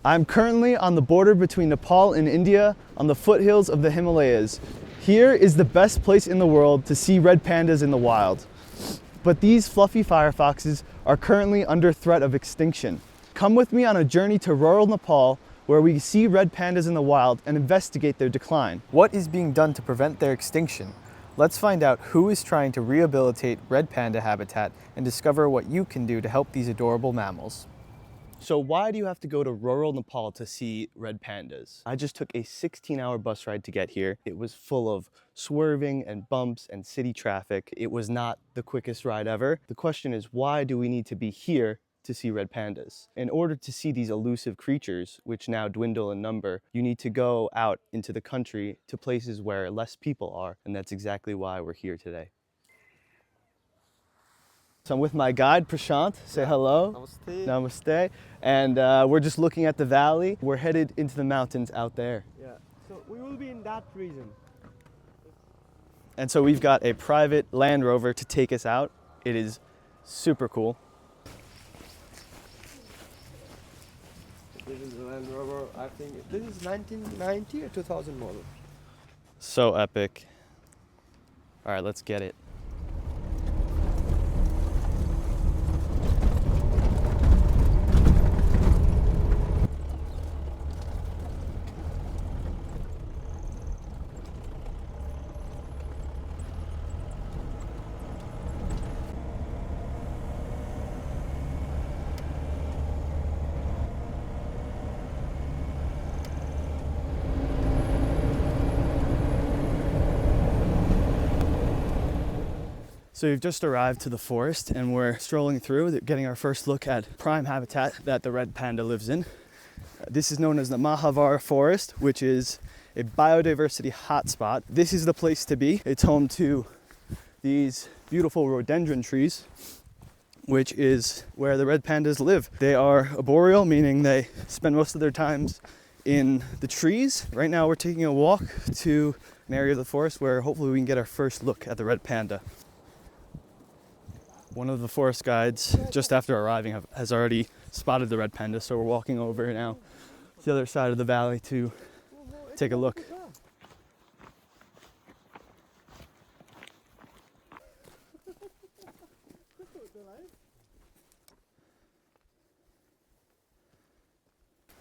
I'm currently on the border between Nepal and India on the foothills of the Himalayas. Here is the best place in the world to see red pandas in the wild. But these fluffy firefoxes are currently under threat of extinction. Come with me on a journey to rural Nepal where we see red pandas in the wild and investigate their decline. What is being done to prevent their extinction? Let's find out who is trying to rehabilitate red panda habitat and discover what you can do to help these adorable mammals. So why do you have to go to rural Nepal to see red pandas? I just took a 16-hour bus ride to get here. It was full of swerving and bumps and city traffic. It was not the quickest ride ever. The question is, why do we need to be here to see red pandas? In order to see these elusive creatures, which now dwindle in number, you need to go out into the country to places where less people are, and that's exactly why we're here today. So I'm with my guide, Prashant. Say hello. Namaste. Namaste. And we're just looking at the valley. We're headed into the mountains out there. Yeah, so we will be in that region. And so we've got a private Land Rover to take us out. It is super cool. This is the Land Rover, I think this is 1990 or 2000 model. So epic. All right, let's get it. So we've just arrived to the forest and we're strolling through, getting our first look at prime habitat that the red panda lives in. This is known as the Mahavar Forest, which is a biodiversity hotspot. This is the place to be. It's home to these beautiful rhododendron trees, which is where the red pandas live. They are arboreal, meaning they spend most of their times in the trees. Right now we're taking a walk to an area of the forest where hopefully we can get our first look at the red panda. One of the forest guides, just after arriving, has already spotted the red panda, so we're walking over now to the other side of the valley to take a look.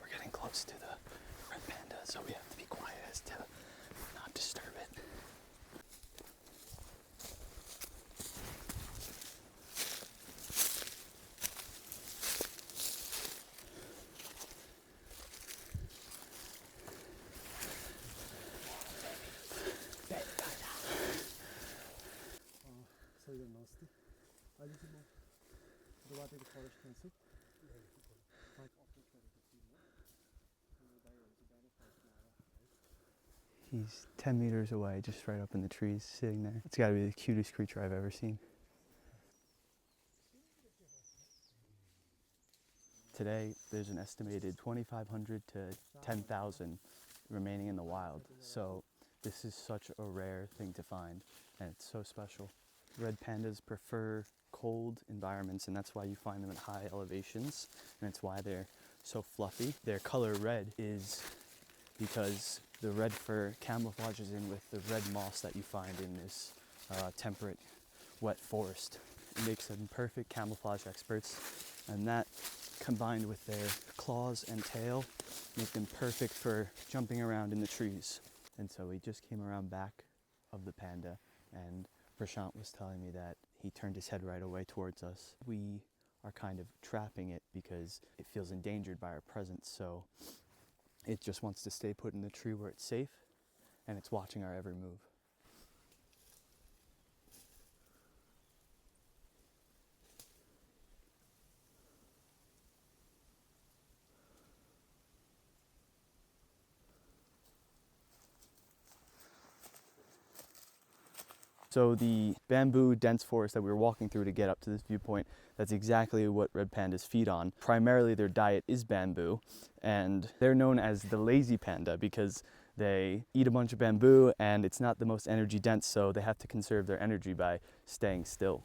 We're getting close to the red panda, so we have to be quiet as to not disturb it. He's 10 meters away, just right up in the trees, sitting there. It's gotta be the cutest creature I've ever seen. Today, there's an estimated 2,500 to 10,000 remaining in the wild. So this is such a rare thing to find, and it's so special. Red pandas prefer cold environments, and that's why you find them at high elevations, and it's why they're so fluffy. Their color red is because the red fur camouflages in with the red moss that you find in this temperate, wet forest. It makes them perfect camouflage experts, and that combined with their claws and tail make them perfect for jumping around in the trees. And so we just came around back of the panda, and Prashant was telling me that he turned his head right away towards us. We are kind of trapping it because it feels endangered by our presence, so it just wants to stay put in the tree where it's safe, and it's watching our every move. So the bamboo dense forest that we were walking through to get up to this viewpoint, that's exactly what red pandas feed on. Primarily their diet is bamboo, and they're known as the lazy panda because they eat a bunch of bamboo and it's not the most energy dense, so they have to conserve their energy by staying still.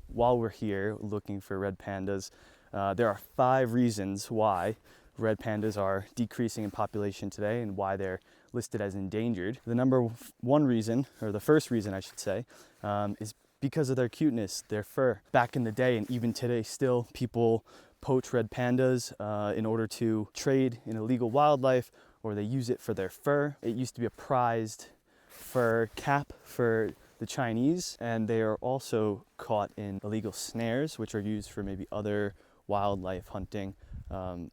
While we're here looking for red pandas, There are 5 reasons why red pandas are decreasing in population today and why they're listed as endangered. The number 1 reason, or the first reason I should say, is because of their cuteness, their fur. Back in the day and even today still, people poach red pandas in order to trade in illegal wildlife, or they use it for their fur. It used to be a prized fur cap for the Chinese, and they are also caught in illegal snares, which are used for maybe other wildlife hunting.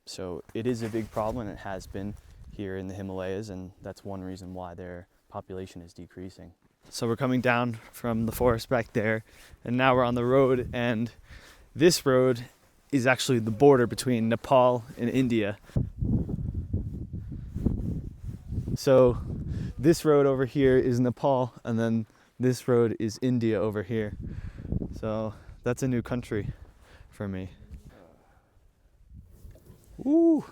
So it is a big problem, and it has been here in the Himalayas, and that's one reason why their population is decreasing. So we're coming down from the forest back there, and now we're on the road, and this road is actually the border between Nepal and India. So this road over here is Nepal, and then this road is India over here. So that's a new country for me. Woo!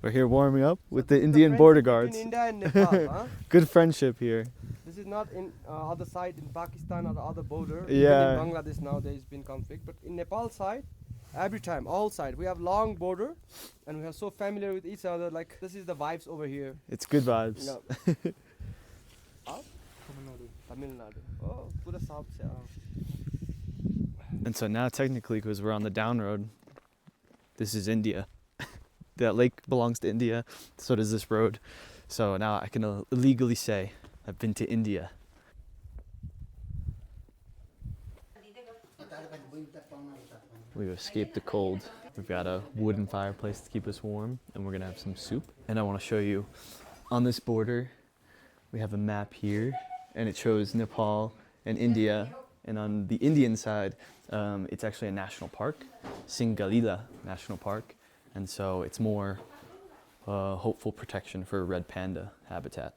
We're here warming up with the Indian border guards. In India and Nepal, huh? Good friendship here. This is not in other side in Pakistan or the other border. Yeah. Even in Bangladesh now there has been conflict, but in Nepal side, every time, all side, we have long border, and we are so familiar with each other. Like this is the vibes over here. It's good vibes. Yeah. Tamil Nadu. Oh, pura south se. And so now technically, because we're on the down road, this is India. That lake belongs to India, so does this road. So now I can legally say I've been to India. We've escaped the cold. We've got a wooden fireplace to keep us warm, and we're gonna have some soup. And I want to show you on this border, we have a map here, and it shows Nepal and India. And on the Indian side, it's actually a national park, Singalila National Park. And so it's more hopeful protection for red panda habitat.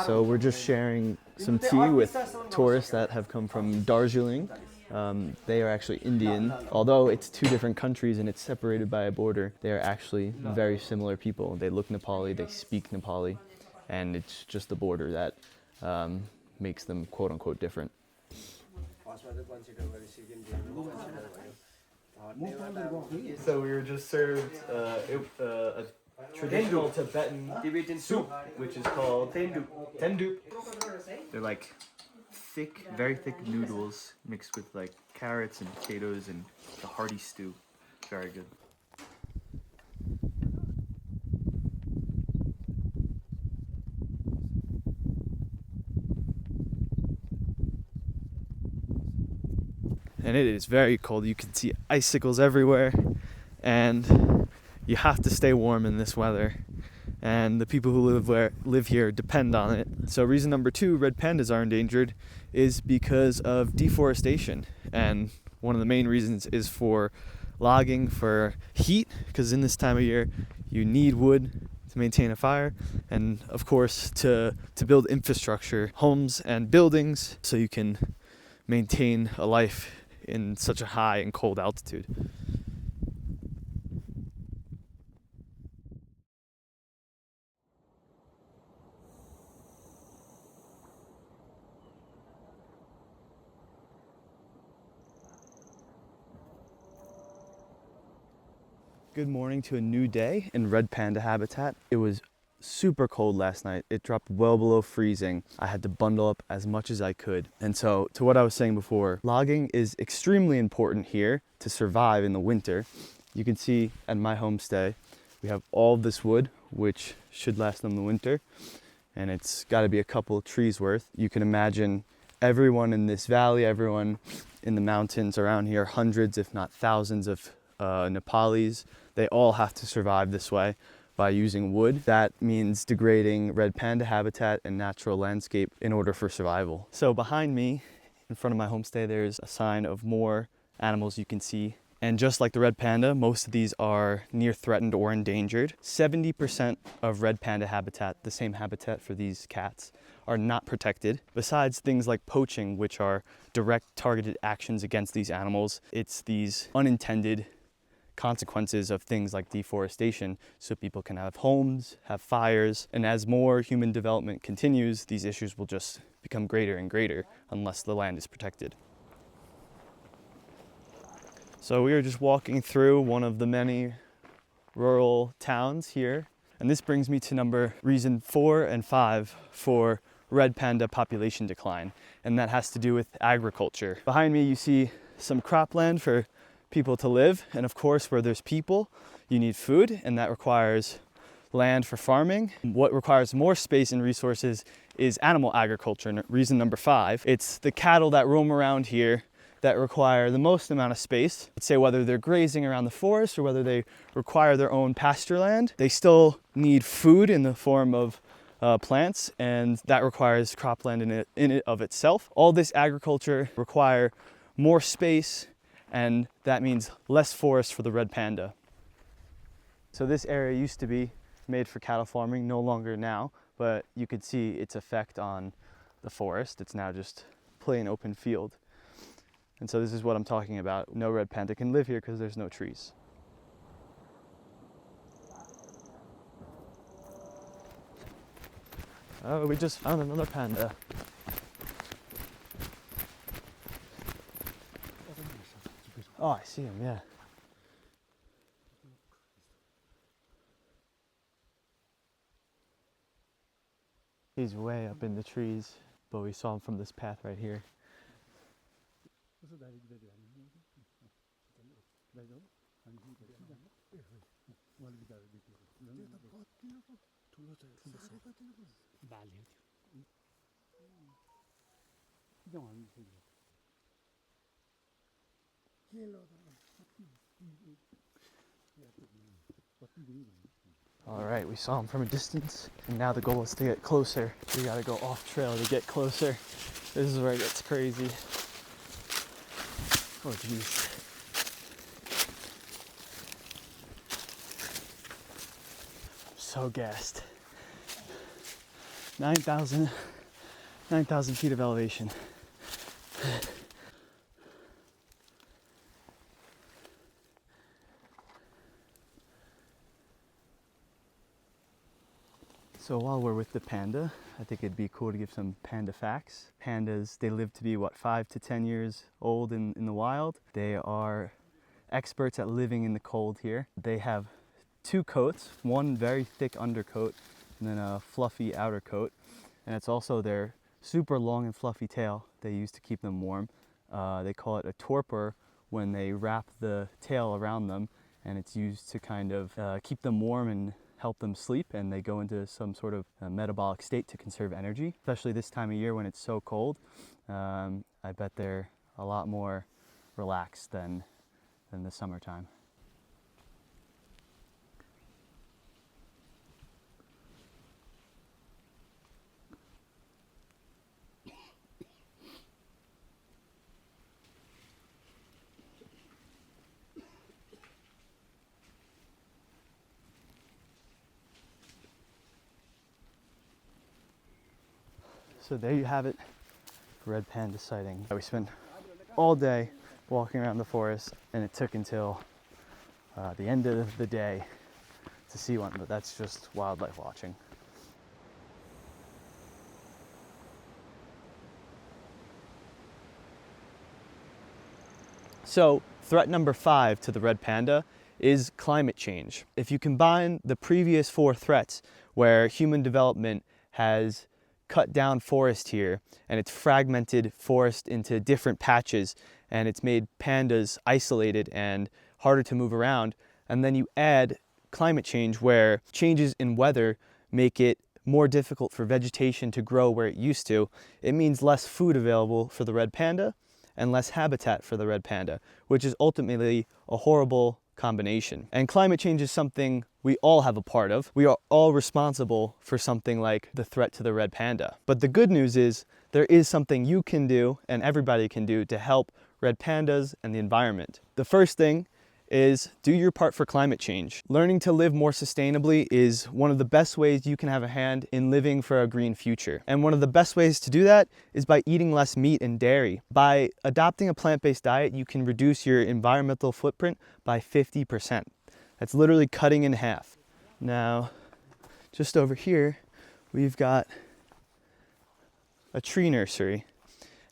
So we're just sharing some tea with tourists that have come from Darjeeling. They are actually Indian. Although it's 2 different countries and it's separated by a border, they are actually very similar people. They look Nepali, they speak Nepali, and it's just the border that makes them quote unquote different. So we were just served a traditional Tibetan soup, which is called tendu. They're like thick, very thick noodles mixed with like carrots and potatoes and the hearty stew. Very good. And it is very cold. You can see icicles everywhere, and you have to stay warm in this weather. And the people who live here depend on it. So reason number 2, red pandas are endangered, is because of deforestation. And one of the main reasons is for logging, for heat, because in this time of year you need wood to maintain a fire, and of course to build infrastructure, homes and buildings, so you can maintain a life in such a high and cold altitude. Good morning to a new day in red panda habitat. It was super cold last night. It dropped well below freezing. I had to bundle up as much as I could. And so to what I was saying before, logging is extremely important here to survive in the winter. You can see at my homestay, we have all this wood, which should last in the winter. And it's gotta be a couple of trees worth. You can imagine everyone in this valley, everyone in the mountains around here, hundreds if not thousands of Nepalis, they all have to survive this way by using wood. That means degrading red panda habitat and natural landscape in order for survival. So behind me, in front of my homestay, there's a sign of more animals you can see. And just like the red panda, most of these are near threatened or endangered. 70% of red panda habitat, the same habitat for these cats, are not protected. Besides things like poaching, which are direct targeted actions against these animals, it's these unintended consequences of things like deforestation, so people can have homes, have fires, and as more human development continues, these issues will just become greater and greater unless the land is protected. So we are just walking through one of the many rural towns here, and this brings me to reason 4 and 5 for red panda population decline, and that has to do with agriculture. Behind me you see some cropland for people to live, and of course where there's people you need food, and that requires land for farming. What requires more space and resources is animal agriculture, and reason number 5, it's the cattle that roam around here that require the most amount of space. Let's say whether they're grazing around the forest or whether they require their own pasture land, they still need food in the form of plants, and that requires cropland in it of itself. All this agriculture require more space, and that means less forest for the red panda. So this area used to be made for cattle farming, no longer now, but you could see its effect on the forest. It's now just plain open field. And so this is what I'm talking about. No red panda can live here because there's no trees. Oh, we just found another panda. Oh, I see him, yeah. He's way up in the trees, but we saw him from this path right here. All right, we saw him from a distance, and now the goal is to get closer. We gotta go off trail to get closer. This is where it gets crazy. Oh geez. I'm so gassed. 9,000 feet of elevation. So while we're with the panda, I think it'd be cool to give some panda facts. Pandas, they live to be, 5 to 10 years old in the wild. They are experts at living in the cold here. They have 2 coats, one very thick undercoat and then a fluffy outer coat. And it's also their super long and fluffy tail they use to keep them warm. They call it a torpor when they wrap the tail around them, and it's used to kind of keep them warm and help them sleep, and they go into some sort of metabolic state to conserve energy, especially this time of year when it's so cold. I bet they're a lot more relaxed than the summertime. So there you have it, red panda sighting. We spent all day walking around the forest, and it took until the end of the day to see one, but that's just wildlife watching. So threat number 5 to the red panda is climate change. If you combine the previous 4 threats, where human development has cut down forest here, and it's fragmented forest into different patches, and it's made pandas isolated and harder to move around, and then you add climate change, where changes in weather make it more difficult for vegetation to grow where it used to, it means less food available for the red panda and less habitat for the red panda, which is ultimately a horrible combination. And climate change is something we all have a part of. We are all responsible for something like the threat to the red panda. But the good news is there is something you can do and everybody can do to help red pandas and the environment. The first thing is do your part for climate change. Learning to live more sustainably is one of the best ways you can have a hand in living for a green future. And one of the best ways to do that is by eating less meat and dairy. By adopting a plant-based diet, you can reduce your environmental footprint by 50%. That's literally cutting in half. Now, just over here, we've got a tree nursery,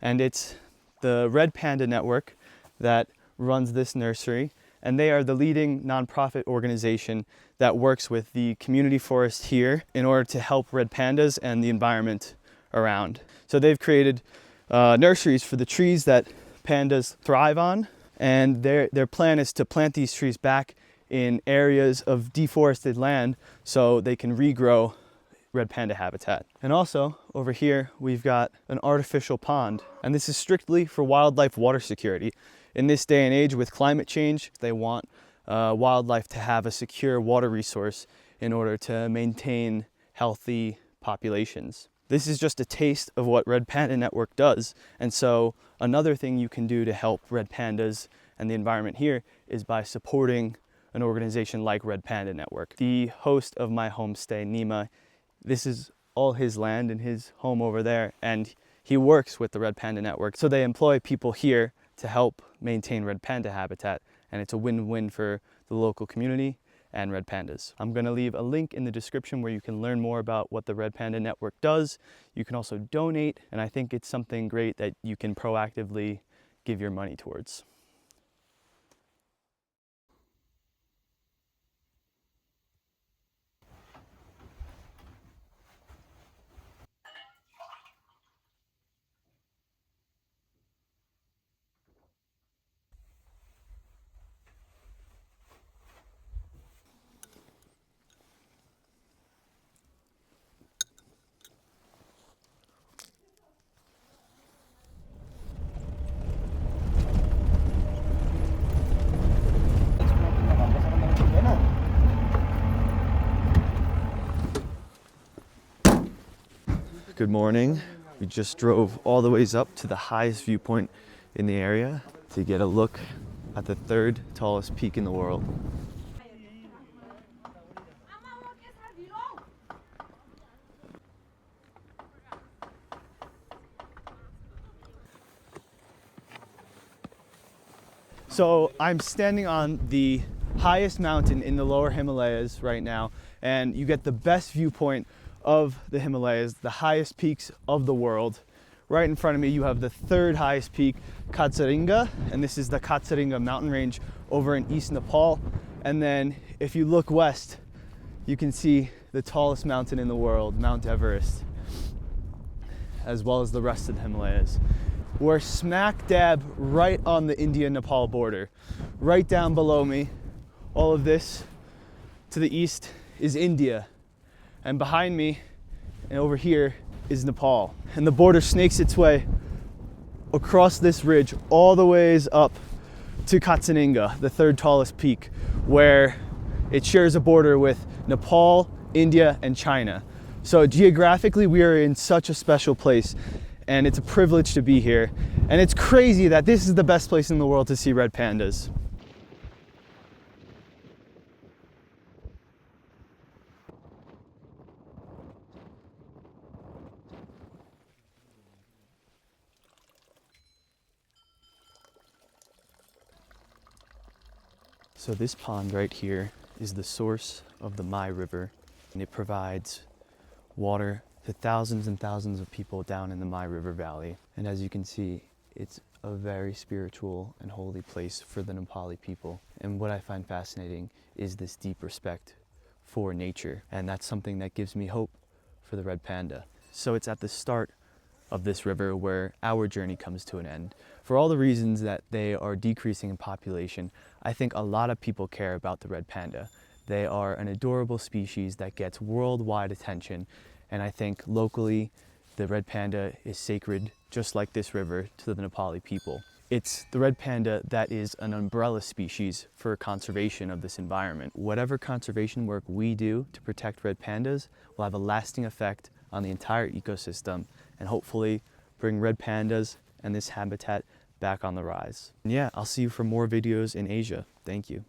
and it's the Red Panda Network that runs this nursery, and they are the leading nonprofit organization that works with the community forest here in order to help red pandas and the environment around. So they've created nurseries for the trees that pandas thrive on, and their plan is to plant these trees back in areas of deforested land so they can regrow red panda habitat. And also over here we've got an artificial pond, and this is strictly for wildlife water security. In this day and age with climate change, they want wildlife to have a secure water resource in order to maintain healthy populations. This is just a taste of what Red Panda Network does. And so another thing you can do to help red pandas and the environment here is by supporting an organization like Red Panda Network. The host of my homestay, Nima, this is all his land and his home over there, and he works with the Red Panda Network. So they employ people here to help maintain red panda habitat, and it's a win-win for the local community and red pandas. I'm going to leave a link in the description where you can learn more about what the Red Panda Network does. You can also donate, and I think it's something great that you can proactively give your money towards. Good morning. We just drove all the ways up to the highest viewpoint in the area to get a look at the third tallest peak in the world. So I'm standing on the highest mountain in the lower Himalayas right now, and you get the best viewpoint of the Himalayas, the highest peaks of the world. Right in front of me you have the third highest peak, Khatsaringa, and this is the Khatsaringa mountain range over in East Nepal. And then if you look west, you can see the tallest mountain in the world, Mount Everest, as well as the rest of the Himalayas. We're smack dab right on the India-Nepal border. Right down below me, all of this to the east is India. And behind me and over here is Nepal. And the border snakes its way across this ridge all the ways up to Khatsaringa, the third tallest peak, where it shares a border with Nepal, India, and China. So geographically, we are in such a special place, and it's a privilege to be here. And it's crazy that this is the best place in the world to see red pandas. So this pond right here is the source of the Mai River, and it provides water to thousands and thousands of people down in the Mai River Valley. And as you can see, it's a very spiritual and holy place for the Nepali people. And what I find fascinating is this deep respect for nature, and that's something that gives me hope for the red panda. So it's at the start of this river where our journey comes to an end. For all the reasons that they are decreasing in population, I think a lot of people care about the red panda. They are an adorable species that gets worldwide attention, and I think locally the red panda is sacred, just like this river, to the Nepali people. It's the red panda that is an umbrella species for conservation of this environment. Whatever conservation work we do to protect red pandas will have a lasting effect on the entire ecosystem and hopefully bring red pandas and this habitat back on the rise. And yeah, I'll see you for more videos in Asia. Thank you.